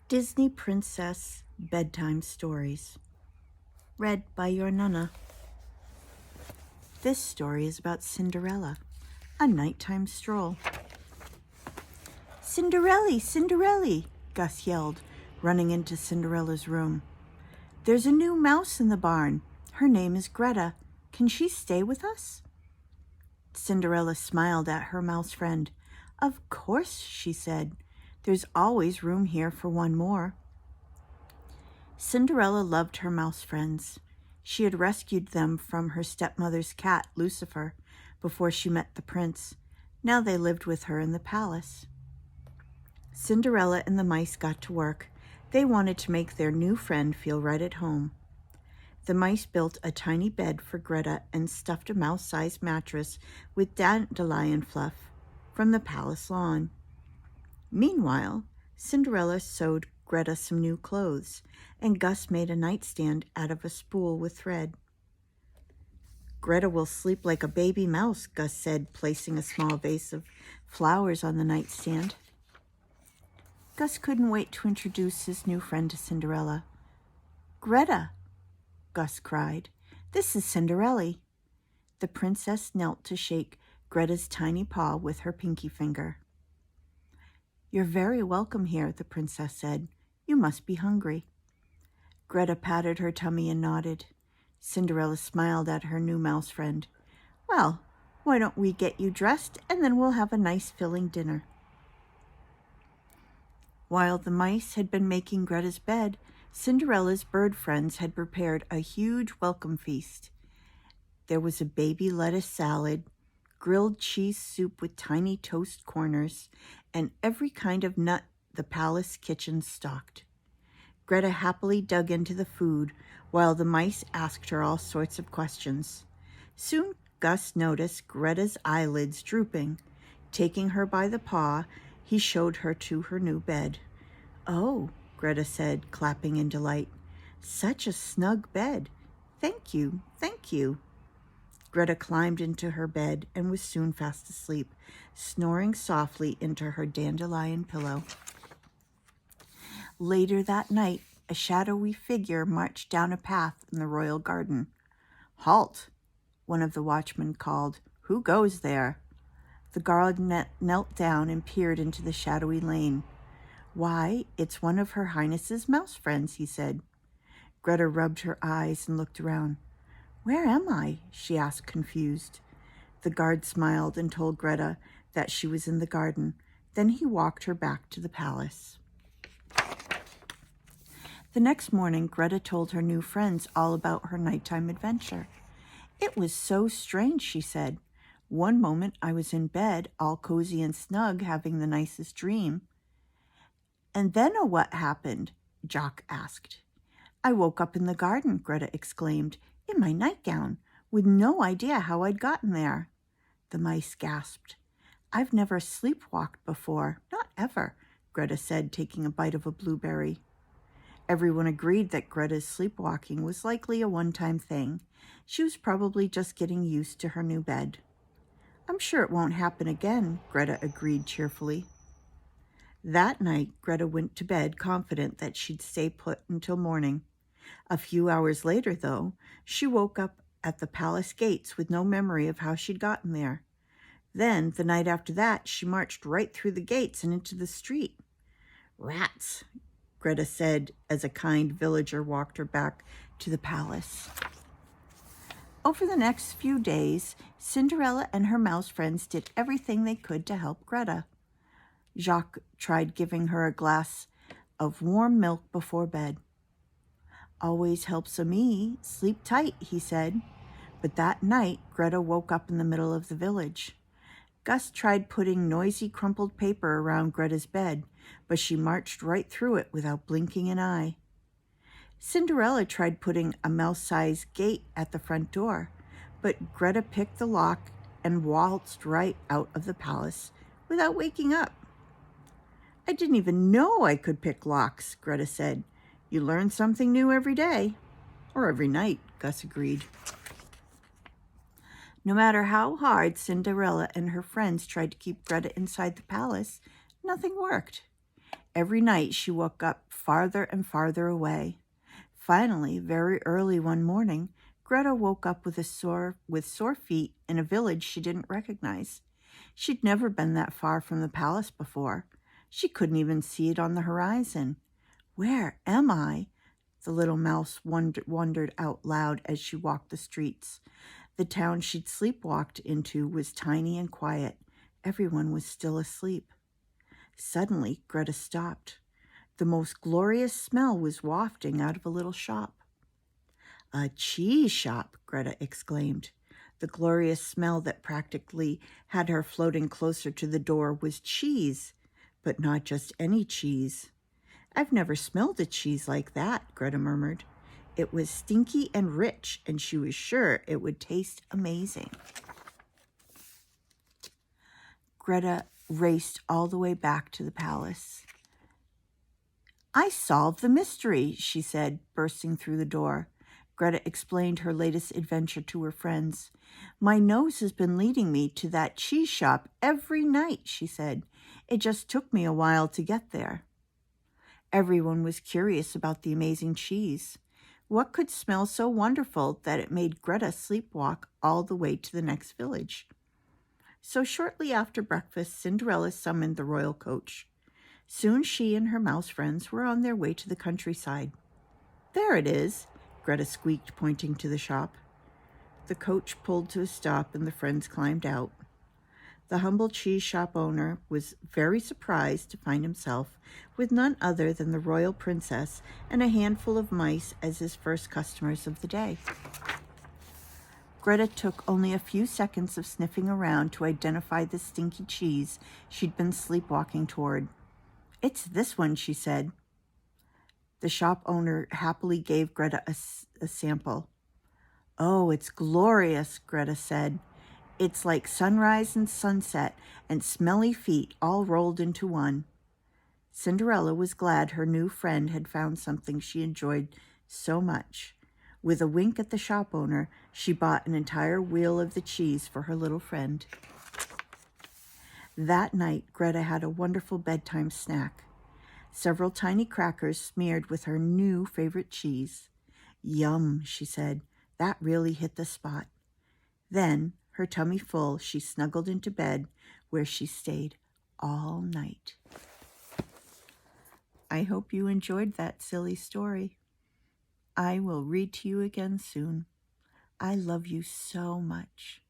Disney Princess Bedtime Stories, read by your Nana. This story is about Cinderella, a nighttime stroll. Cinderella, Cinderella, Gus yelled, running into Cinderella's room. There's a new mouse in the barn. Her name is Greta. Can she stay with us? Cinderella smiled at her mouse friend. Of course, she said. There's always room here for one more. Cinderella loved her mouse friends. She had rescued them from her stepmother's cat, Lucifer, before she met the prince. Now they lived with her in the palace. Cinderella and the mice got to work. They wanted to make their new friend feel right at home. The mice built a tiny bed for Greta and stuffed a mouse-sized mattress with dandelion fluff from the palace lawn. Meanwhile, Cinderella sewed Greta some new clothes, and Gus made a nightstand out of a spool with thread. Greta will sleep like a baby mouse, Gus said, placing a small vase of flowers on the nightstand. Gus couldn't wait to introduce his new friend to Cinderella. Greta, Gus cried, this is Cinderella. The princess knelt to shake Greta's tiny paw with her pinky finger. You're very welcome here, the princess said. You must be hungry. Greta patted her tummy and nodded. Cinderella smiled at her new mouse friend. Well, why don't we get you dressed and then we'll have a nice filling dinner. While the mice had been making Greta's bed, Cinderella's bird friends had prepared a huge welcome feast. There was a baby lettuce salad, grilled cheese soup with tiny toast corners, and every kind of nut the palace kitchen stocked. Greta happily dug into the food while the mice asked her all sorts of questions. Soon Gus noticed Greta's eyelids drooping. Taking her by the paw, he showed her to her new bed. Oh, Greta said, clapping in delight. Such a snug bed. Thank you, thank you. Greta climbed into her bed and was soon fast asleep, snoring softly into her dandelion pillow. Later that night, a shadowy figure marched down a path in the royal garden. Halt, one of the watchmen called. Who goes there? The guard knelt down and peered into the shadowy lane. Why, it's one of Her Highness's mouse friends, he said. Greta rubbed her eyes and looked around. Where am I? She asked, confused. The guard smiled and told Greta that she was in the garden. Then he walked her back to the palace. The next morning, Greta told her new friends all about her nighttime adventure. It was so strange, she said. One moment I was in bed, all cozy and snug, having the nicest dream. And then what happened? Jock asked. I woke up in the garden, Greta exclaimed, in my nightgown, with no idea how I'd gotten there. The mice gasped. I've never sleepwalked before, not ever, Greta said, taking a bite of a blueberry. Everyone agreed that Greta's sleepwalking was likely a one-time thing. She was probably just getting used to her new bed. I'm sure it won't happen again, Greta agreed cheerfully. That night, Greta went to bed confident that she'd stay put until morning. A few hours later, though, she woke up at the palace gates with no memory of how she'd gotten there. Then, the night after that, she marched right through the gates and into the street. Rats, Greta said as a kind villager walked her back to the palace. Over the next few days, Cinderella and her mouse friends did everything they could to help Greta. Jacques tried giving her a glass of warm milk before bed. Always helps me sleep tight, he said. But that night, Greta woke up in the middle of the village. Gus tried putting noisy crumpled paper around Greta's bed, but she marched right through it without blinking an eye. Cinderella tried putting a mouse-sized gate at the front door, but Greta picked the lock and waltzed right out of the palace without waking up. I didn't even know I could pick locks, Greta said. You learn something new every day. Or every night, Gus agreed. No matter how hard Cinderella and her friends tried to keep Greta inside the palace, nothing worked. Every night she woke up farther and farther away. Finally, very early one morning, Greta woke up with sore feet in a village she didn't recognize. She'd never been that far from the palace before. She couldn't even see it on the horizon. Where am I? The little mouse wondered out loud as she walked the streets. The town she'd sleepwalked into was tiny and quiet. Everyone was still asleep. Suddenly, Greta stopped. The most glorious smell was wafting out of a little shop. "A cheese shop," Greta exclaimed. The glorious smell that practically had her floating closer to the door was cheese, but not just any cheese. "I've never smelled a cheese like that," Greta murmured. It was stinky and rich, and she was sure it would taste amazing. Greta raced all the way back to the palace. "I solved the mystery," she said, bursting through the door. Greta explained her latest adventure to her friends. "My nose has been leading me to that cheese shop every night," she said. "It just took me a while to get there." Everyone was curious about the amazing cheese. What could smell so wonderful that it made Greta sleepwalk all the way to the next village? So shortly after breakfast, Cinderella summoned the royal coach. Soon she and her mouse friends were on their way to the countryside. "There it is," Greta squeaked, pointing to the shop. The coach pulled to a stop and the friends climbed out. The humble cheese shop owner was very surprised to find himself with none other than the royal princess and a handful of mice as his first customers of the day. Greta took only a few seconds of sniffing around to identify the stinky cheese she'd been sleepwalking toward. "It's this one," she said. The shop owner happily gave Greta a sample. "Oh, it's glorious," Greta said. "It's like sunrise and sunset and smelly feet all rolled into one." Cinderella was glad her new friend had found something she enjoyed so much. With a wink at the shop owner, she bought an entire wheel of the cheese for her little friend. That night, Greta had a wonderful bedtime snack. Several tiny crackers smeared with her new favorite cheese. "Yum," she said. "That really hit the spot." Then, her tummy full, she snuggled into bed, where she stayed all night. I hope you enjoyed that silly story. I will read to you again soon. I love you so much.